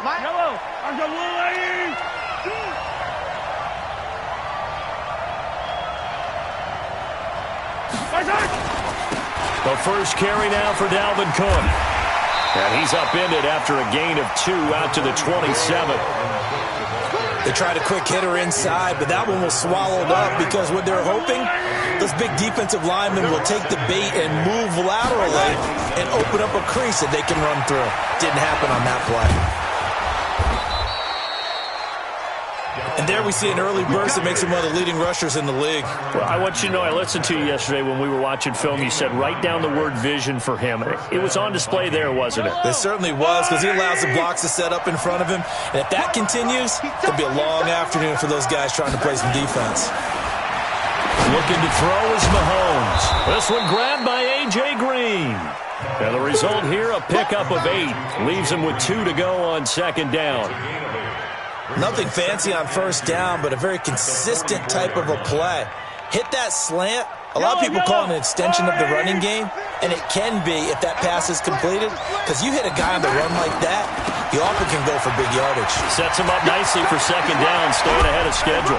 Yellow. The first carry now for Dalvin Cook. And he's upended after a gain of 2 out to the 27. They tried a quick hitter inside, but that one was swallowed up because what they're hoping, those big defensive linemen will take the bait and move laterally and open up a crease that they can run through. Didn't happen on that play. And there we see an early burst that makes him one of the leading rushers in the league. Well, I want you to know, I listened to you yesterday when we were watching film. You said write down the word vision for him. It was on display there, wasn't it? It certainly was, because he allows the blocks to set up in front of him. And if that continues, it'll be a long afternoon for those guys trying to play some defense. Looking to throw is Mahomes. This one grabbed by A.J. Green. And the result here, a pickup of 8. Leaves him with 2 to go on second down. Nothing fancy on first down, but a very consistent type of a play. Hit that slant. A lot of people call it an extension of the running game, and it can be if that pass is completed, because you hit a guy on the run like that, he often can go for big yardage. Sets him up nicely for second down, staying ahead of schedule.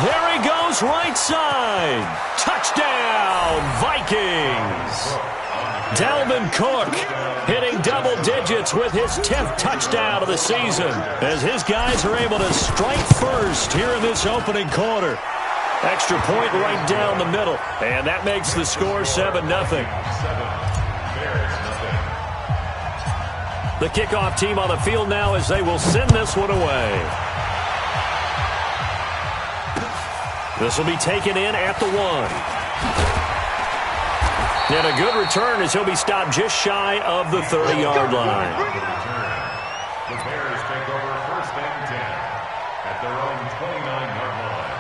There he goes, right side. Touchdown, Vikings. Dalvin Cook hitting double digits with his 10th touchdown of the season as his guys are able to strike first here in this opening quarter. Extra point right down the middle, and that makes the score 7-0. The kickoff team on the field now as they will send this one away. This will be taken in at the 1. And a good return as he'll be stopped just shy of the 30-yard line. The Bears take over first and 10 at their own 29-yard line.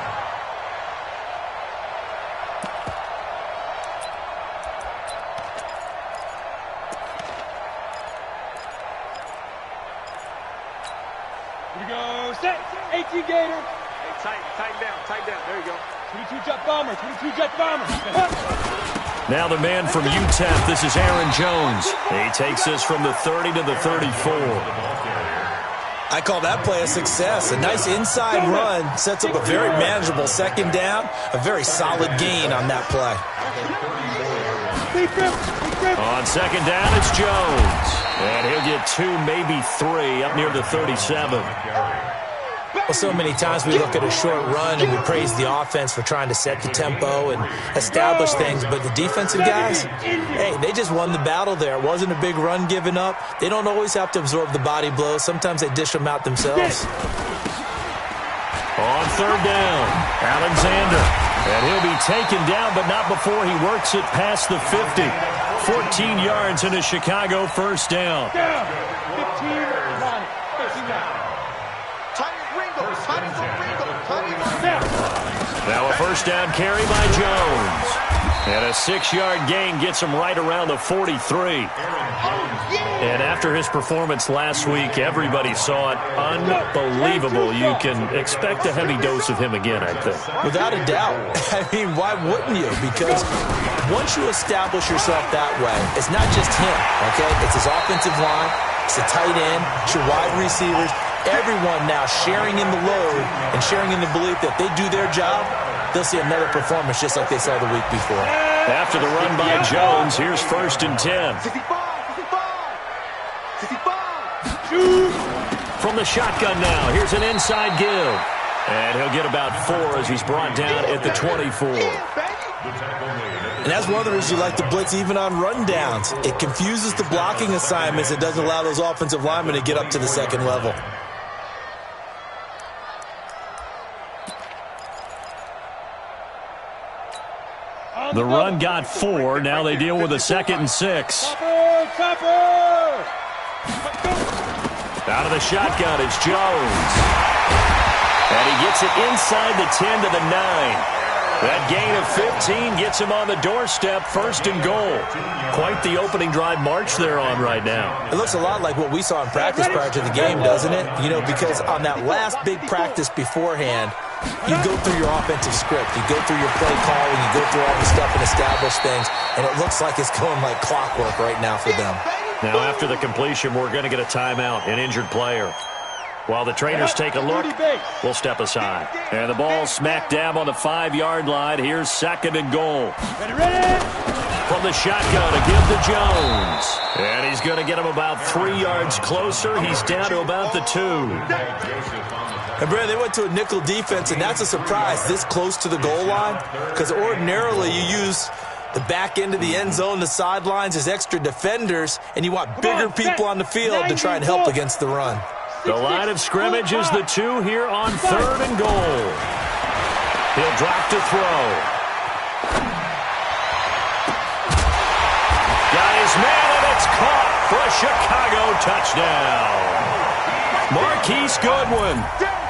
Here we go. Set. 18 Gator. Hey, tighten down. There you go. 22 jet bomber. 22 jet bomber. Now the man from UTEP, this is Aaron Jones. He takes this from the 30 to the 34. I call that play a success. A nice inside run sets up a very manageable second down, a very solid gain on that play. On second down, it's Jones. And he'll get 2, maybe 3, up near the 37. Well, so many times we look at a short run and we praise the offense for trying to set the tempo and establish things, but the defensive guys, hey, they just won the battle there. It wasn't a big run given up. They don't always have to absorb the body blows. Sometimes they dish them out themselves. On third down, Alexander. And he'll be taken down, but not before he works it past the 50. 14 yards in a Chicago first down. 15. Now a first down carry by Jones. And a 6-yard gain gets him right around the 43. And after his performance last week, everybody saw it. Unbelievable. You can expect a heavy dose of him again, I think. Without a doubt. I mean, why wouldn't you? Because once you establish yourself that way, it's not just him, okay? It's his offensive line, it's the tight end, it's your wide receivers. Everyone now sharing in the load and sharing in the belief that they do their job, they'll see another performance just like they saw the week before. After the run by Jones, here's first and 10. From the shotgun now, here's an inside give. And he'll get about 4 as he's brought down at the 24. And that's one of the reasons you like to blitz even on rundowns. It confuses the blocking assignments. It doesn't allow those offensive linemen to get up to the second level. The run got 4. Now they deal with a 2nd and 6. Out of the shotgun, it's Jones. And he gets it inside the 10 to the 9. That gain of 15 gets him on the doorstep, first and goal. Quite the opening drive march they're on right now. It looks a lot like what we saw in practice prior to the game, doesn't it? You know, because on that last big practice beforehand, you go through your offensive script, you go through your play calling, you go through all the stuff and establish things, and it looks like it's going like clockwork right now for them. Now, after the completion, we're going to get a timeout, an injured player. While the trainers take a look, we'll step aside. And the ball smack dab on the 5-yard line. Here's 2nd and goal. Ready? From the shotgun to give to Jones. And he's going to get him about 3 yards closer. He's down to about the 2. And, Brad, they went to a nickel defense, and that's a surprise this close to the goal line, because ordinarily you use the back end of the end zone, the sidelines as extra defenders, and you want bigger people on the field to try and help against the run. The line of scrimmage is the 2 here on 3rd and goal. He'll drop to throw. Got his man, and it's caught for a Chicago touchdown. Marquise Goodwin,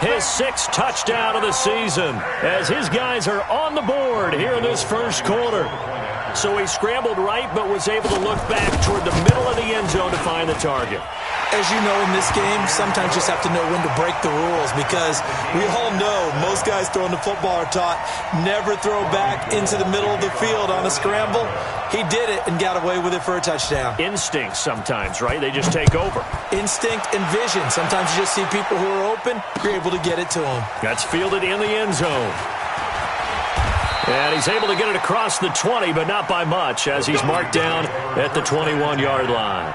his 6th touchdown of the season, as his guys are on the board here in this first quarter. So he scrambled right, but was able to look back toward the middle of the end zone to find the target. As you know, in this game, sometimes you just have to know when to break the rules, because we all know most guys throwing the football are taught never throw back into the middle of the field on a scramble. He did it and got away with it for a touchdown. Instinct sometimes, right? They just take over. Instinct and vision. Sometimes you just see people who are open, you're able to get it to them. That's fielded in the end zone. And he's able to get it across the 20, but not by much, as he's marked down at the 21-yard line.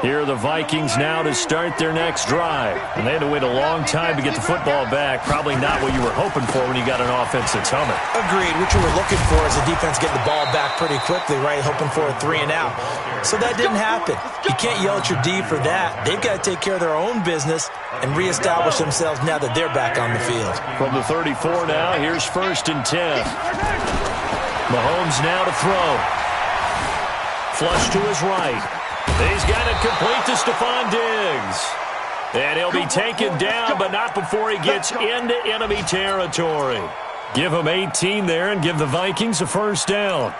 Here are the Vikings now to start their next drive. And they had to wait a long time to get the football back. Probably not what you were hoping for when you got an offense that's humming. Agreed. What you were looking for is the defense getting the ball back pretty quickly, right? Hoping for a 3 and out. So that didn't happen. You can't yell at your D for that. They've got to take care of their own business and reestablish themselves now that they're back on the field. From the 34 now, here's 1st and 10. Mahomes now to throw. Flush to his right. He's got it complete to Stephon Diggs. And he'll be taken down, but not before he gets into enemy territory. Give him 18 there and give the Vikings a first down.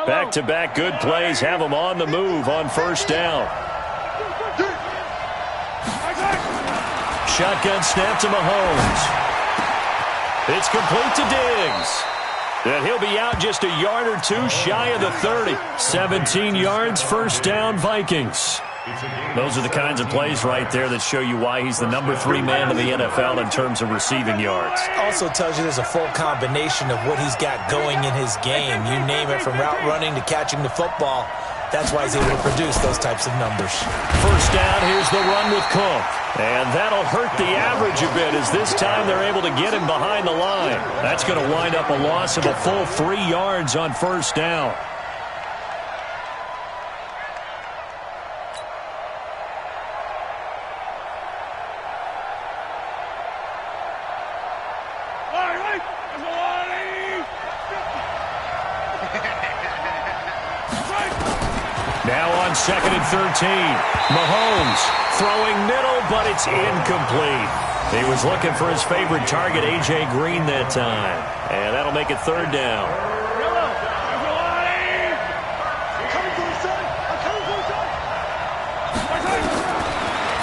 Back-to-back good plays have him on the move on first down. Shotgun snap to Mahomes. It's complete to Diggs. And he'll be out just a yard or 2 shy of the 30. 17 yards, first down, Vikings. Those are the kinds of plays right there that show you why he's the number 3 man in the NFL in terms of receiving yards. Also tells you there's a full combination of what he's got going in his game. You name it, from route running to catching the football. That's why he's able to produce those types of numbers. First down, here's the run with Cook. And that'll hurt the average a bit, as this time they're able to get him behind the line. That's going to wind up a loss of a full 3 yards on first down. Now on 2nd and 13. Mahomes throwing middle, but it's incomplete. He was looking for his favorite target, A.J. Green, that time. And that'll make it 3rd down.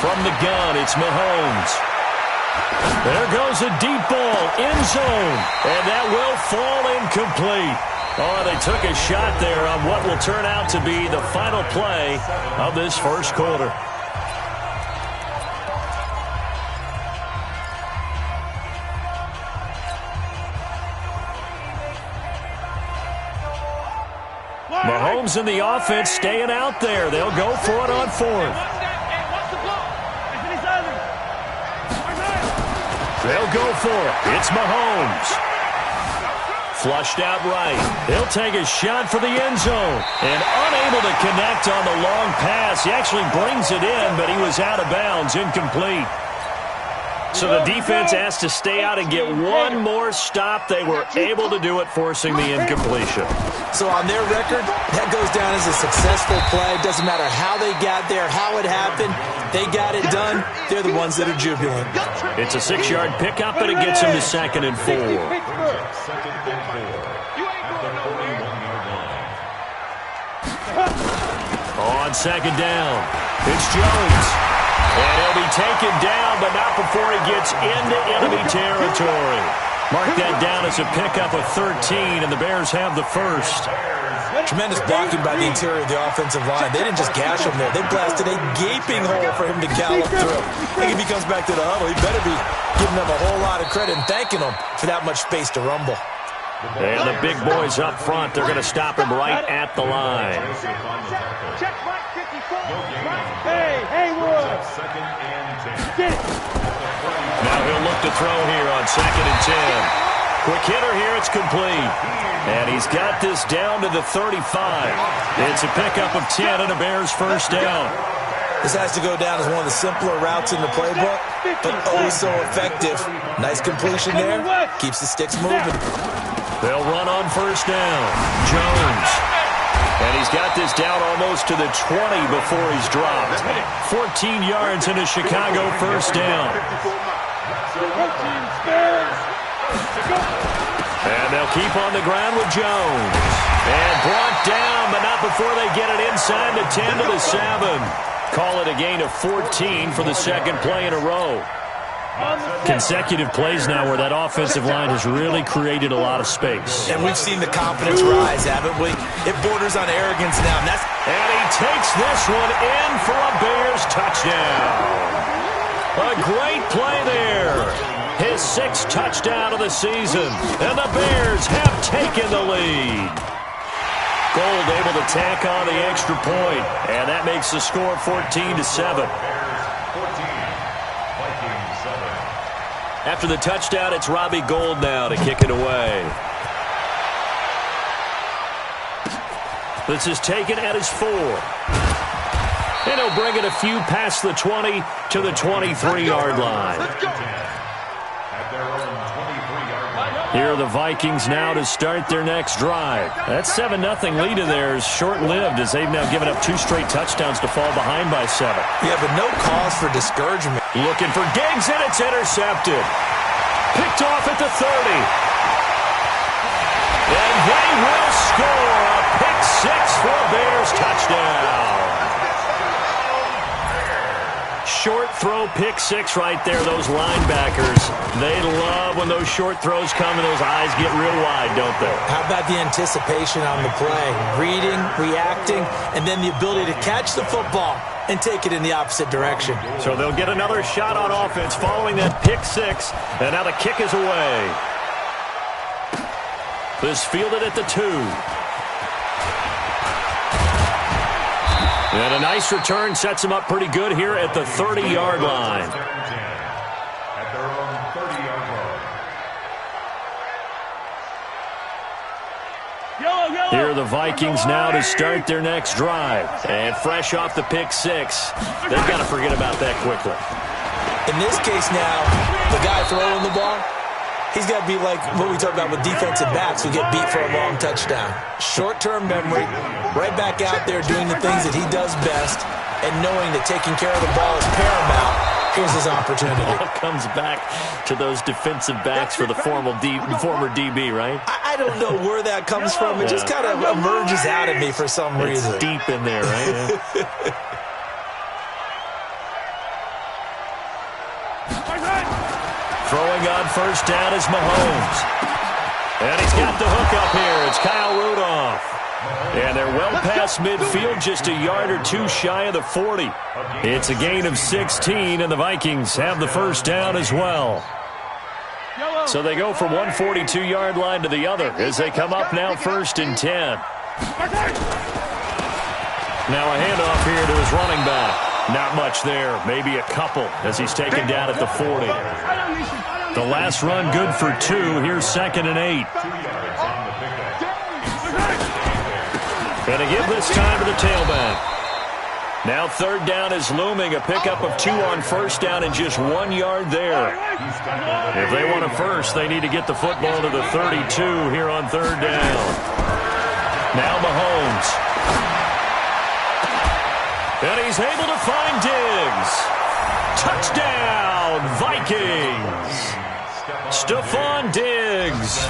From the gun, it's Mahomes. There goes a deep ball, end zone. And that will fall incomplete. Oh, they took a shot there on what will turn out to be the final play of this first quarter. Mahomes and the offense staying out there. They'll go for it on 4th. They'll go for it. It's Mahomes. Flushed out right. He'll take a shot for the end zone. And unable to connect on the long pass. He actually brings it in, but he was out of bounds, incomplete. So the defense asked to stay out and get one more stop. They were able to do it, forcing the incompletion. So on their record, that goes down as a successful play. Doesn't matter how they got there, how it happened. They got it done. They're the ones that are jubilant. It's a 6-yard pickup, and it gets them to 2nd and 4. On 2nd down, it's Jones. And he'll be taken down, but not before he gets into enemy territory. Mark that down as a pickup of 13, and the Bears have the first. Tremendous blocking by the interior of the offensive line. They didn't just gash him there. They blasted a gaping hole for him to gallop through. I think if he comes back to the huddle, he better be giving them a whole lot of credit and thanking them for that much space to rumble. And the big boys up front, they're going to stop him right at the line. Check right 54. Hey, Haywood. Now he'll look to throw here on 2nd and 10. Quick hitter here, it's complete. And he's got this down to the 35. It's a pickup of 10 and a Bears first down. This has to go down as one of the simpler routes in the playbook, but oh so effective. Nice completion there. Keeps the sticks moving. They'll run on first down. Jones. And he's got this down almost to the 20 before he's dropped. 14 yards in a Chicago first down. And they'll keep on the ground with Jones. And brought down, but not before they get it inside the 10 to the 7. Call it a gain of 14 for the second play in a row. Consecutive plays now where that offensive line has really created a lot of space. And we've seen the confidence rise, haven't we? It borders on arrogance now. And he takes this one in for a Bears touchdown. A great play there. His 6th touchdown of the season. And the Bears have taken the lead. Gold able to tack on the extra point. And that makes the score 14-7. After the touchdown, it's Robbie Gould now to kick it away. This is taken at his 4. And he'll bring it a few past the 20 to the 23-yard line. Here are the Vikings now to start their next drive. That 7-0 lead of theirs short-lived as they've now given up 2 straight touchdowns to fall behind by 7. Yeah, but no cause for discouragement. Looking for Diggs, and it's intercepted. Picked off at the 30. And they will score a pick 6 for a Bears touchdown. Short throw pick 6 right there. Those linebackers, they love when those short throws come and those eyes get real wide, don't they? How about the anticipation on the play? Reading, reacting, and then the ability to catch the football and take it in the opposite direction. So they'll get another shot on offense following that pick 6, and now the kick is away. This fielded at the 2. And a nice return sets him up pretty good here at the 30-yard line. At their own 30-yard line. Here are the Vikings now to start their next drive. And fresh off the pick 6, they've got to forget about that quickly. In this case now, the guy throwing the ball, he's got to be like what we talk about with defensive backs who get beat for a long touchdown. Short-term memory, right back out there doing the things that he does best, and knowing that taking care of the ball is paramount. Here's his opportunity. It all comes back to those defensive backs for the former DB, right? I don't know where that comes from. It just kind of emerges out of me for some reason. It's deep in there, right? Throwing on first down is Mahomes. And he's got the hook up here. It's Kyle Rudolph. And they're well past midfield, just a yard or 2 shy of the 40. It's a gain of 16, and the Vikings have the first down as well. So they go from one 42-yard line to the other as they come up now 1st and 10. Now a handoff here to his running back. Not much there, maybe a couple as he's taken down at the 40. The last run good for 2. Here's 2nd and 8. Going to give this time to the tailback. Now third down is looming. A pickup of 2 on first down and just 1 yard there. If they want a first, they need to get the football to the 32 here on third down. Now Mahomes. And he's able to find Diggs. Touchdown, Vikings. Stephon Diggs.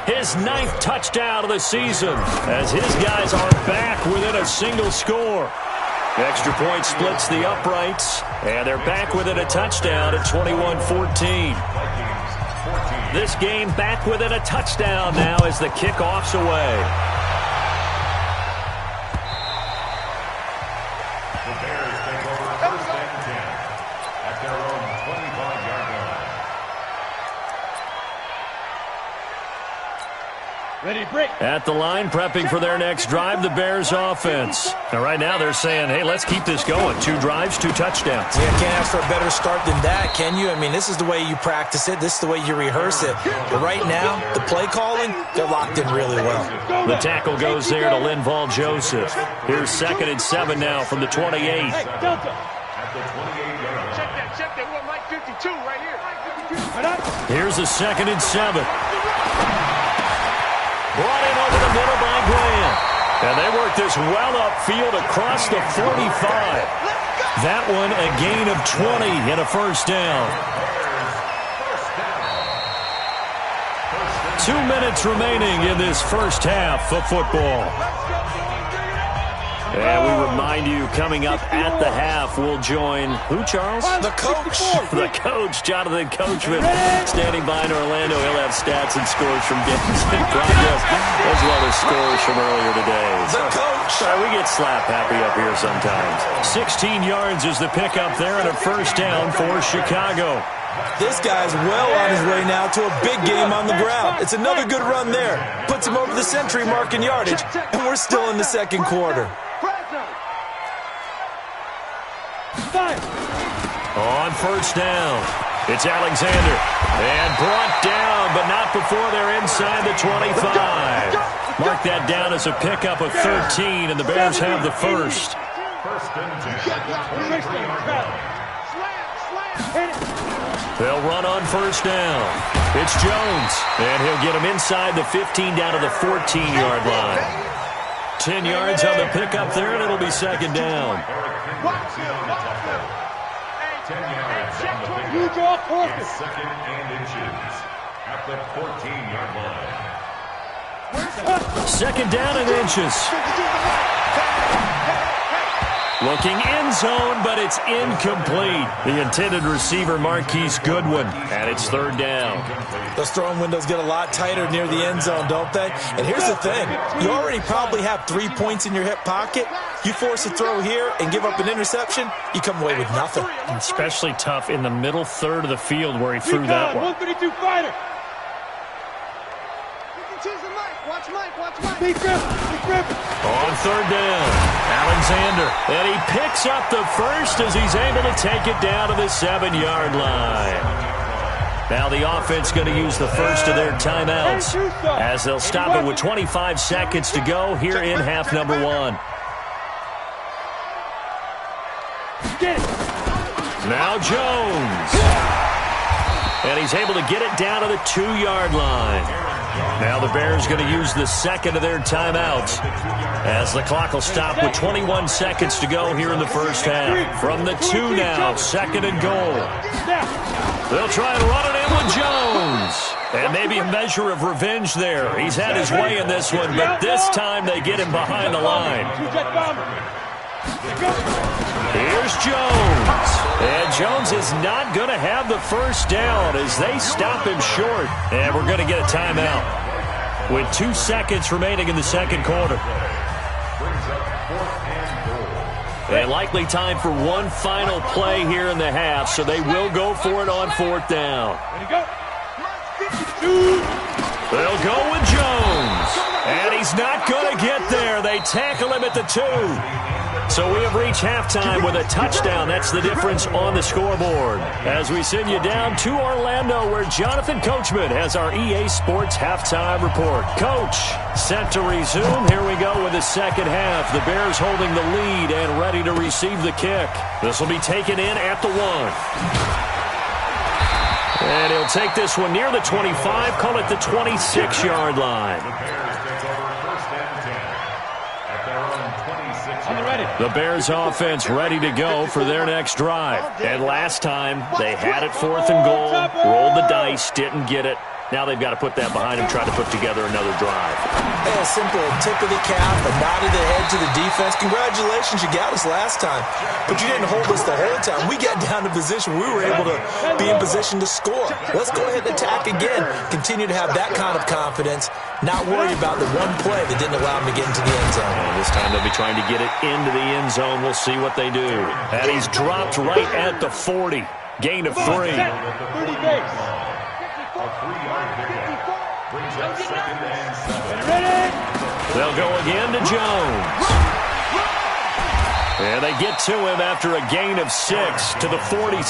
His 9th touchdown of the season as his guys are back within a single score. Extra point splits the uprights, and they're back within a touchdown at 21-14. This game back within a touchdown now as the kickoff's away. The Bears take over first and 10 at their own 25-yard line. Ready, break. At the line, prepping for their next drive, the Bears offense. Now, right now, they're saying, hey, let's keep this going. 2 drives, 2 touchdowns. Yeah, can't ask for a better start than that, can you? I mean, this is the way you practice it. This is the way you rehearse it. But right now, the play calling, they're locked in really well. The tackle goes there to Linval Joseph. Here's 2nd and 7 now from the 28. Hey, Delta. At the 28-yard line. Check that. We're Mike 52 right here. Here's a 2nd and 7. Brought in over the middle by Graham. And they work this well upfield across the 45. That one a gain of 20 and a first down. 2 minutes remaining in this first half of football. And we remind you, coming up at the half, we'll join who, Charles? The coach. The coach, Jonathan Coachman, standing by in Orlando. He'll have stats and scores from games in progress, as well as scores from earlier today. The coach. We get slap happy up here sometimes. 16 yards is the pickup there, and a first down for Chicago. This guy's well on his way now to a big game on the ground. It's another good run there. Puts him over the century mark in yardage, and we're still in the second quarter. On first down, it's Alexander. And brought down, but not before they're inside the 25. Mark that down as a pickup of 13, and the Bears have the first. First and 10. They'll run on first down. It's Jones, and he'll get him inside the 15 down to the 14-yard line. 10 yards on the pickup there, and it'll be second down. 10 yards on the pickup. You draw focus. Second and inches at the 14-yard line. Second down and inches. Looking end zone, but it's incomplete. The intended receiver, Marquise Goodwin, and it's third down. Those throwing windows get a lot tighter near the end zone, don't they? And here's the thing. You already probably have 3 points in your hip pocket. You force a throw here and give up an interception, you come away with nothing. Especially tough in the middle third of the field where he threw that one. 132 fighter. Big grip. On third down, Alexander. And he picks up the first as he's able to take it down to the 7-yard line. Now the offense going to use the first of their timeouts as they'll stop it with 25 seconds to go here in half number 1. Now Jones. And he's able to get it down to the 2-yard line. Now the Bears going to use the second of their timeouts as the clock will stop with 21 seconds to go here in the first half. From the 2 now, second and goal. They'll try and run it in with Jones. And maybe a measure of revenge there. He's had his way in this one, but this time they get him behind the line. Here's Jones. And Jones is not going to have the first down as they stop him short. And we're going to get a timeout with 2 seconds remaining in the second quarter. And likely time for one final play here in the half, so they will go for it on fourth down. They'll go with Jones. And he's not going to get there. They tackle him at the 2. So we have reached halftime with a touchdown. That's the difference on the scoreboard. As we send you down to Orlando, where Jonathan Coachman has our EA Sports halftime report. Coach, set to resume. Here we go with the second half. The Bears holding the lead and ready to receive the kick. This will be taken in at the 1. And he'll take this one near the 25, call it the 26-yard line. The Bears offense ready to go for their next drive. And last time, they had it 4th and goal, rolled the dice, didn't get it. Now they've got to put that behind them, try to put together another drive. Hey, a simple tip of the cap, a nod of the head to the defense. Congratulations, you got us last time. But you didn't hold us the whole time. We got down to position. We were able to be in position to score. Let's go ahead and attack again. Continue to have that kind of confidence. Not worry about the one play that didn't allow them to get into the end zone. And this time they'll be trying to get it into the end zone. We'll see what they do. And he's dropped right at the 40. Gain of 3. 30 base. A 3-yard pickup brings up 2nd and 7. They'll go again to Jones. And they get to him after a gain of 6 to the 46.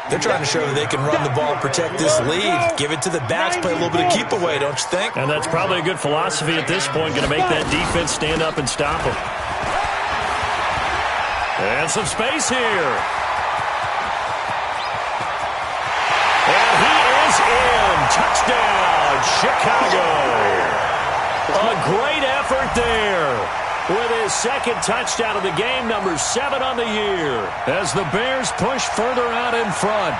They're trying to show that they can run the ball, protect this lead, give it to the backs, play a little bit of keep away, don't you think? And that's probably a good philosophy at this point, going to make that defense stand up and stop them. And some space here. And he is in. Touchdown, Chicago. A great effort there. With his second touchdown of the game, number 7 on the year, as the Bears push further out in front.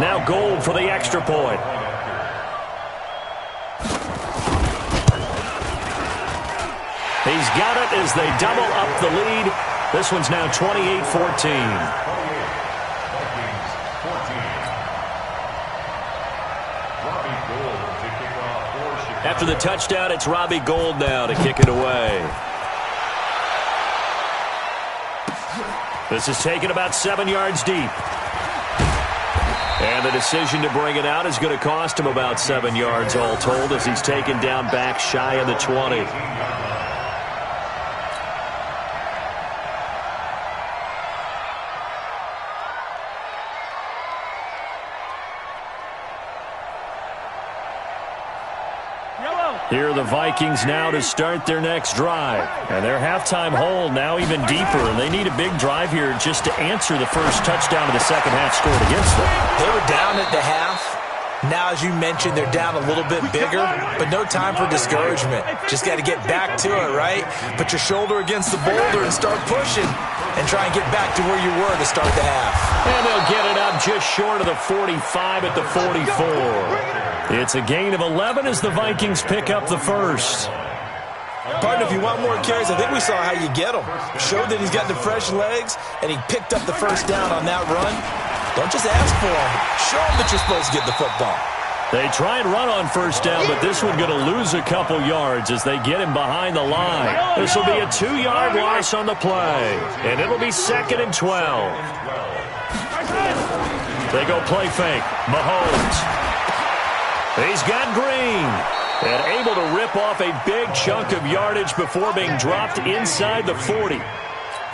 Now Gold for the extra point. He's got it as they double up the lead. This one's now 28-14. After the touchdown, it's Robbie Gould now to kick it away. This is taken about 7 yards deep. And the decision to bring it out is going to cost him about 7 yards all told, as he's taken down back shy of the 20. Here are the Vikings now to start their next drive. And their halftime hole now even deeper. And they need a big drive here just to answer the first touchdown of the second half scored against them. They were down at the half. Now, as you mentioned, they're down a little bit bigger, but no time for discouragement. Just got to get back to it, right? Put your shoulder against the boulder and start pushing and try and get back to where you were to start the half. And they'll get it up just short of the 45 at the 44. It's a gain of 11 as the Vikings pick up the first. Partner, if you want more carries, I think we saw how you get him. Showed that he's got the fresh legs, and he picked up the first down on that run. Don't just ask for him. Show him that you're supposed to get the football. They try and run on first down, but this one going to lose a couple yards as they get him behind the line. This will be a 2-yard loss on the play, and it'll be 2nd and 12. They go play fake. Mahomes. He's got Green. And able to rip off a big chunk of yardage before being dropped inside the 40.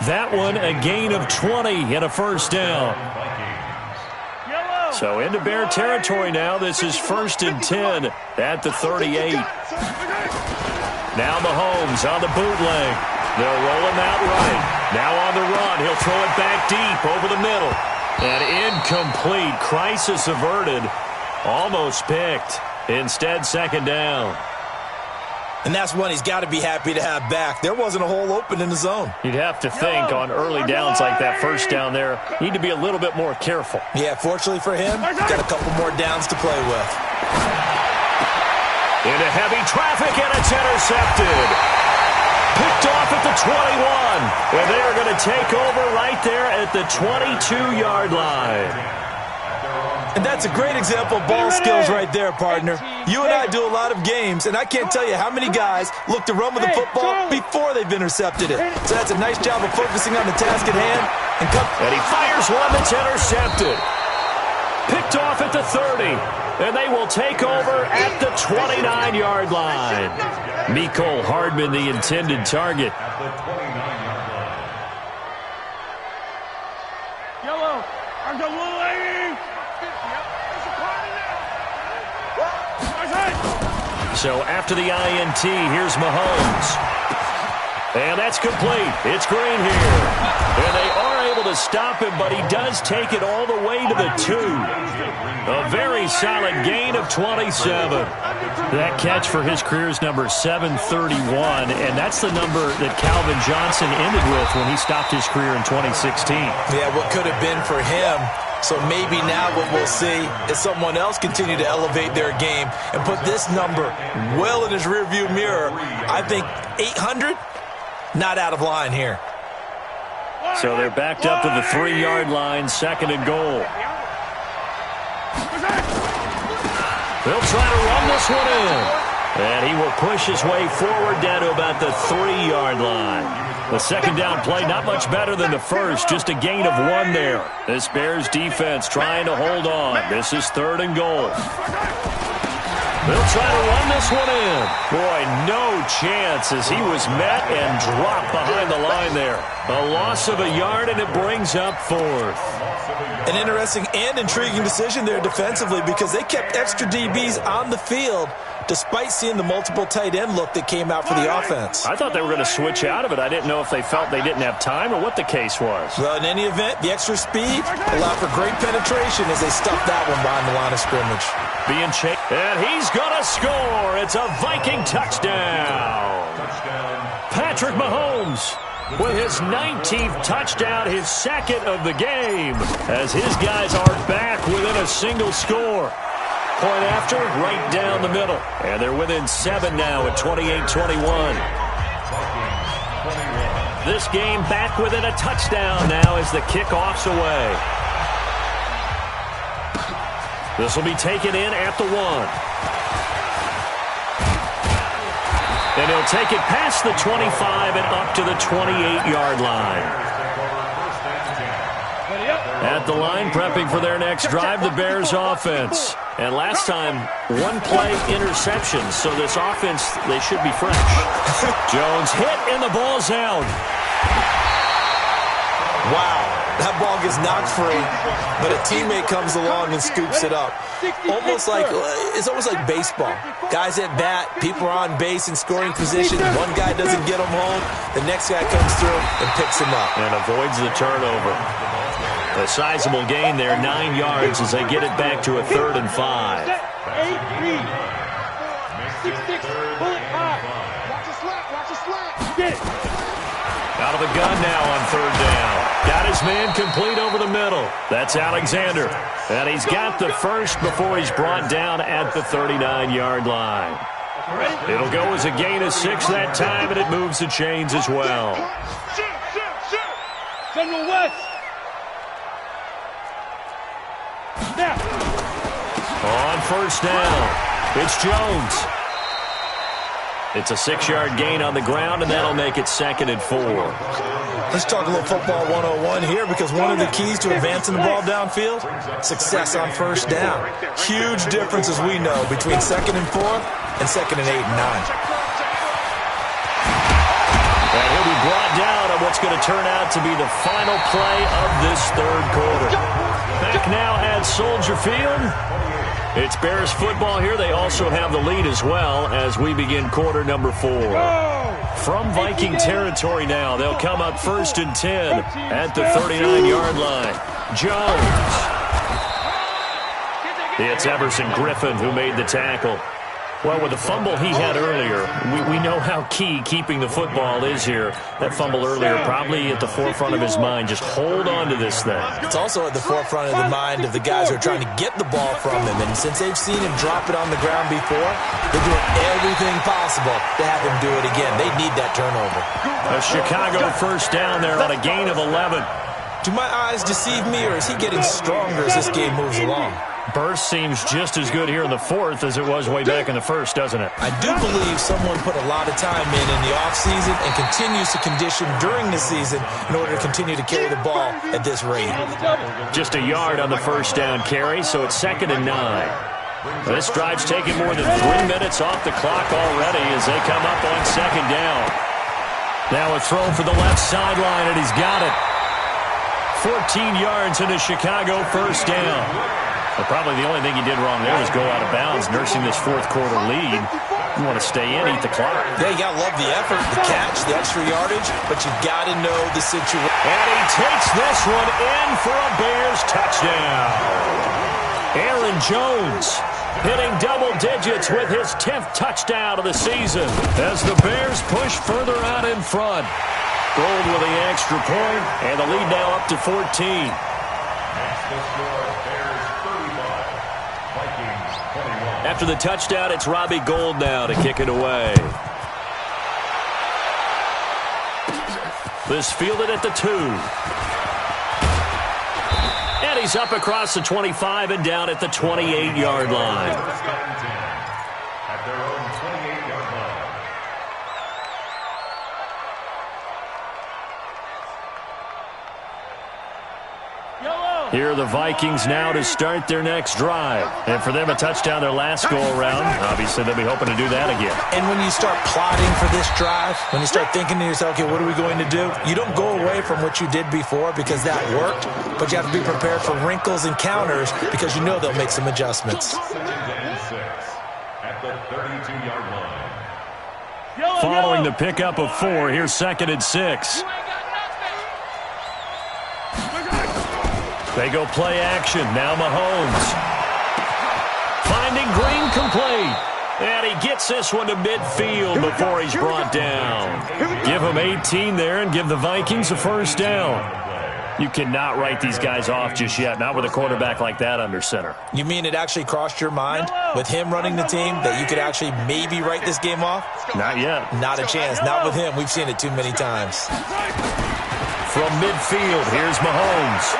That one a gain of 20 and a first down. So into Bear territory now. This is 1st and 10 at the 38. Now Mahomes on the bootleg. They'll roll him out right. Now on the run. He'll throw it back deep over the middle. And incomplete. Crisis averted. Almost picked. Instead, 2nd down. And that's one he's got to be happy to have back. There wasn't a hole open in the zone. You'd have to think on early downs like that, first down there, need to be a little bit more careful. Yeah, fortunately for him, got a couple more downs to play with. Into heavy traffic, and it's intercepted. Picked off at the 21. And they are going to take over right there at the 22-yard line. And that's a great example of ball skills right there, partner. You and I do a lot of games, and I can't tell you how many guys look to run with the football before they've intercepted it. So that's a nice job of focusing on the task at hand. And he fires one that's intercepted. off at the 30. And they will take over at the 29-yard line. Mecole Hardman, the intended target. At the 29-yard line. Yellow. I'm the little lady. So after the INT, here's Mahomes. And that's complete. It's Green here. And they are able to stop him, but he does take it all the way to the 2. A very solid gain of 27. That catch for his career is number 731, and that's the number that Calvin Johnson ended with when he stopped his career in 2016. Yeah, what could have been for him. So maybe now what we'll see is someone else continue to elevate their game and put this number well in his rearview mirror. I think 800, not out of line here. So they're backed up to the 3-yard line, 2nd and goal. They'll try to run this one in. And he will push his way forward down to about the 3-yard line. The second down play, not much better than the first, just a gain of 1 there. This Bears defense trying to hold on. This is 3rd and goal. They'll try to run this one in. Boy, no chance as he was met and dropped behind the line there. A loss of a yard, and it brings up 4th. An interesting and intriguing decision there defensively because they kept extra DBs on the field despite seeing the multiple tight end look that came out for the offense. I thought they were going to switch out of it. I didn't know if they felt they didn't have time or what the case was. Well, in any event, the extra speed allowed for great penetration as they stuffed that one behind the line of scrimmage. Being chased, and he's going to score. It's a Viking touchdown. Patrick Mahomes with his 19th touchdown, his 2nd of the game, as his guys are back within a single score. Point after, right down the middle. And they're within 7 now at 28-21. This game back within a touchdown now as the kickoff's away. This will be taken in at the 1. And he'll take it past the 25 and up to the 28-yard line. At the line, prepping for their next drive, the Bears offense. And last time, 1-play interception, so this offense, they should be fresh. Jones hit, and the ball's out. Wow, that ball gets knocked free, but a teammate comes along and scoops it up. It's almost like baseball. Guys at bat, people are on base in scoring position. One guy doesn't get him home, the next guy comes through and picks him up. And avoids the turnover. A sizable gain there, 9 yards as they get it back to a 3rd and 5. 8-3. 6-6. Pull it high. Watch the slap. Watch the slap. Get it. Out of the gun now on 3rd down. Got his man complete over the middle. That's Alexander. And he's got the first before he's brought down at the 39-yard line. It'll go as a gain of 6 that time, and it moves the chains as well. General West. Now. On 1st down, it's Jones. It's a 6-yard gain on the ground, and that'll make it 2nd and 4. Let's talk a little football 101 here because one of the keys to advancing the ball downfield, success on 1st down. Huge difference, as we know, between 2nd and 4th and 2nd and 8 and 9. And he'll be brought down on what's going to turn out to be the final play of this 3rd quarter. Back now at Soldier Field. It's Bears football here. They also have the lead as well as we begin quarter number 4. From Viking territory now, they'll come up 1st and 10 at the 39-yard line. Jones. It's Everson Griffin who made the tackle. Well, with the fumble he had earlier, we know how key keeping the football is here. That fumble earlier probably at the forefront of his mind. Just hold on to this thing. It's also at the forefront of the mind of the guys who are trying to get the ball from him. And since they've seen him drop it on the ground before, they're doing everything possible to have him do it again. They need that turnover. A Chicago 1st down there on a gain of 11. Do my eyes deceive me, or is he getting stronger as this game moves along? Burst seems just as good here in the fourth as it was way back in the first, doesn't it? I do believe someone put a lot of time in the offseason and continues to condition during the season in order to continue to carry the ball at this rate. Just a yard on the first down carry, so it's 2nd and 9. This drive's taken more than 3 minutes off the clock already as they come up on 2nd down. Now a throw for the left sideline, and he's got it. 14 yards into Chicago, first down. But probably the only thing he did wrong there was go out of bounds, nursing this fourth-quarter lead. You want to stay in, eat the clock. Yeah, you got to love the effort, the catch, the extra yardage, but you got to know the situation. And he takes this one in for a Bears touchdown. Aaron Jones hitting double digits with his 10th touchdown of the season as the Bears push further out in front. Gold with the extra point, and the lead now up to 14. Next to score, Bears 35, Vikings 21. After the touchdown, it's Robbie Gould now to kick it away. This fielded at the 2. And he's up across the 25 and down at the 28-yard line. At their own 28-yard line. Here are the Vikings now to start their next drive. And for them, a touchdown their last go-around. Obviously, they'll be hoping to do that again. And when you start plotting for this drive, when you start thinking to yourself, okay, what are we going to do? You don't go away from what you did before because that worked, but you have to be prepared for wrinkles and counters because you know they'll make some adjustments. 2nd and 6 at the 32-yard line. Following the pickup of 4, here's 2nd and 6. They go play action. Now Mahomes. Finding Green complete. And he gets this one to midfield before he's brought down. Give him 18 there and give the Vikings a first down. You cannot write these guys off just yet, not with a quarterback like that under center. You mean it actually crossed your mind with him running the team that you could actually maybe write this game off? Not yet. Not a chance. Not with him. We've seen it too many times. From midfield, here's Mahomes.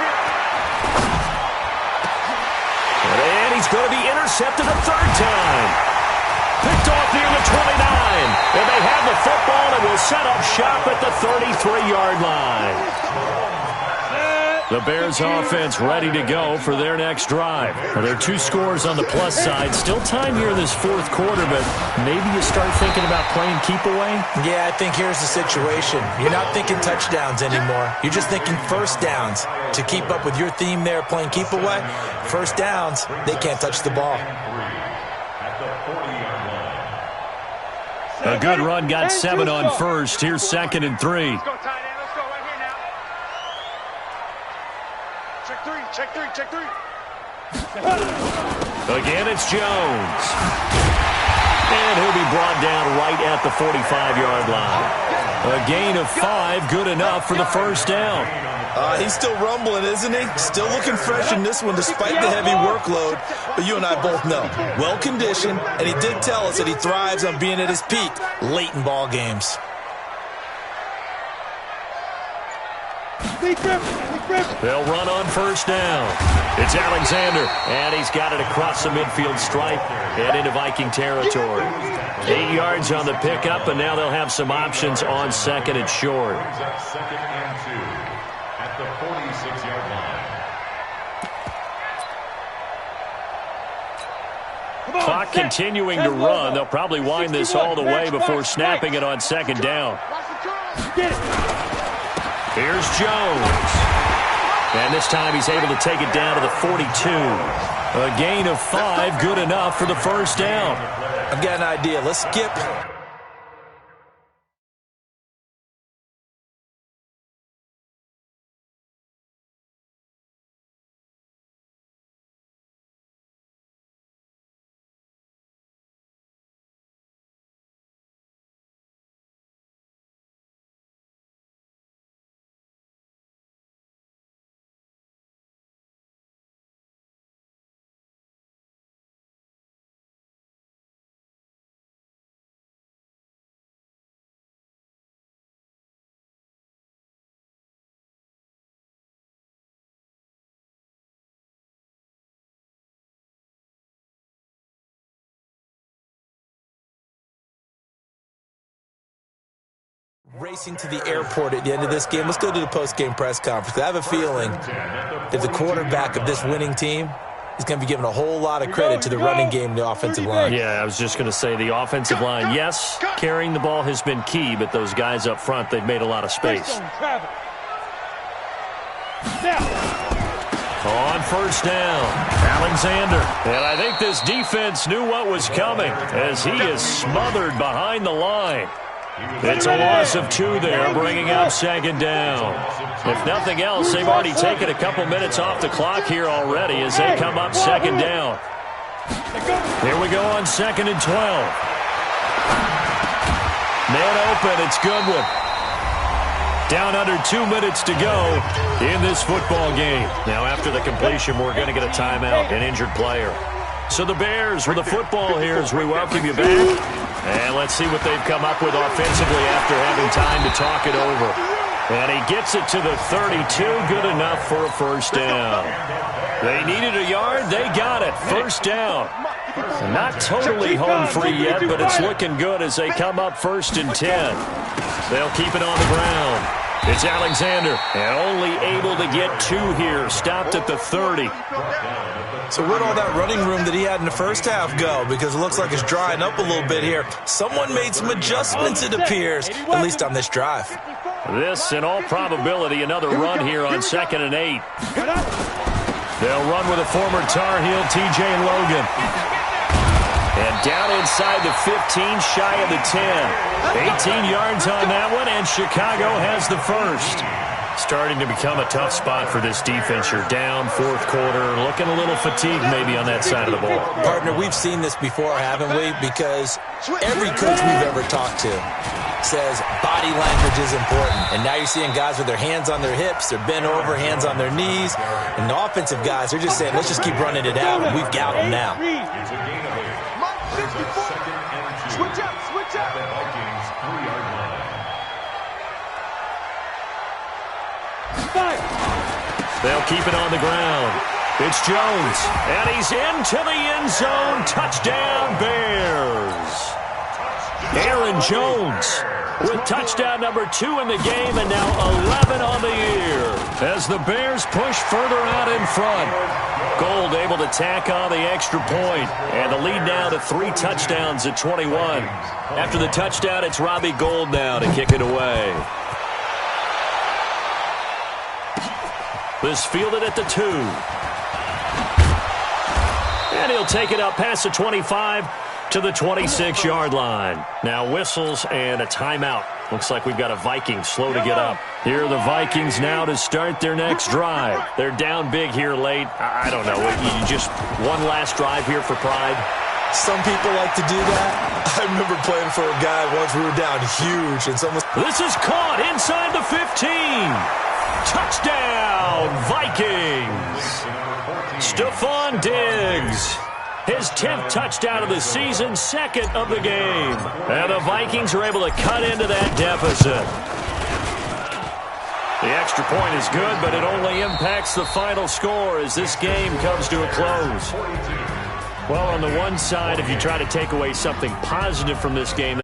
And he's going to be intercepted a third time. Picked off near the 29. And they have the football and will set up shop at the 33-yard line. The Bears offense ready to go for their next drive. Well, there are 2 scores on the plus side. Still time here in this fourth quarter, but maybe you start thinking about playing keep away? Yeah, I think here's the situation. You're not thinking touchdowns anymore. You're just thinking first downs. To keep up with your theme there, playing keep away, first downs, they can't touch the ball. At the 40-yard line. A good run got 7 on first. Here's 2nd and 3. Check three. Again, it's Jones. And he'll be brought down right at the 45-yard line. A gain of 5, good enough for the first down. He's still rumbling, isn't he? Still looking fresh in this one despite the heavy workload. But you and I both know, well-conditioned, and he did tell us that he thrives on being at his peak late in ball games. They'll run on first down. It's Alexander, and he's got it across the midfield stripe and into Viking territory. 8 yards on the pickup, and now they'll have some options on 2nd and short. 2nd and 2 at the 46-yard line. Clock continuing to run. They'll probably wind this all the way before snapping it on 2nd down. Here's Jones. And this time he's able to take it down to the 42. A gain of 5, good enough for the first down. I've got an idea. Let's skip Racing to the airport at the end of this game. Let's go to the post-game press conference. I have a feeling that the quarterback of this winning team is going to be giving a whole lot of credit to the running game and the offensive line. Yeah, I was just going to say the offensive line, yes, carrying the ball has been key, but those guys up front, they've made a lot of space. On first down, Alexander. And I think this defense knew what was coming as he is smothered behind the line. It's a loss of 2 there, bringing up second down. If nothing else, they've already taken a couple minutes off the clock here already as they come up second down. Here we go on 2nd and 12. Man open, it's Goodwin. Down under 2 minutes to go in this football game. Now after the completion, we're going to get a timeout, an injured player. So the Bears with the football here as we welcome you back. And let's see what they've come up with offensively after having time to talk it over. And he gets it to the 32, good enough for a first down. They needed a yard, they got it, first down. Not totally home free yet, but it's looking good as they come up 1st and 10. They'll keep it on the ground. It's Alexander, and only able to get 2 here, stopped at the 30. So where'd all that running room that he had in the first half go? Because it looks like it's drying up a little bit here. Someone made some adjustments, it appears, at least on this drive. This, in all probability, another run here on 2nd and 8. They'll run with a former Tar Heel, T.J. Logan. And down inside the 15, shy of the 10. 18 yards on that one, and Chicago has the first. Starting to become a tough spot for this defense. You're down 4th quarter, looking a little fatigued maybe on that side of the ball. Partner, we've seen this before, haven't we? Because every coach we've ever talked to says body language is important. And now you're seeing guys with their hands on their hips, they're bent over, hands on their knees. And the offensive guys, they're just saying, let's just keep running it out, and we've got them now. It's a gain of 8. Switch up. The Vikings 3-yard line. They'll keep it on the ground. It's Jones, and he's into the end zone. Touchdown, Bears. Aaron Jones with touchdown number 2 in the game, and now 11 on the year as the Bears push further out in front. Gold able to tack on the extra point, and the lead now to 3 touchdowns at 21. After the touchdown, it's Robbie Gould now to kick it away. This fielded at the 2. And he'll take it up past the 25 to the 26-yard line. Now whistles and a timeout. Looks like we've got a Vikings slow to get up. Here are the Vikings now to start their next drive. They're down big here late. I don't know. You just one last drive here for pride. Some people like to do that. I remember playing for a guy once we were down huge. And someone... This is caught inside the 15. Touchdown, Vikings. Stephon Diggs. His 10th touchdown of the season, 2nd of the game. And the Vikings are able to cut into that deficit. The extra point is good, but it only impacts the final score as this game comes to a close. Well, on the one side, if you try to take away something positive from this game,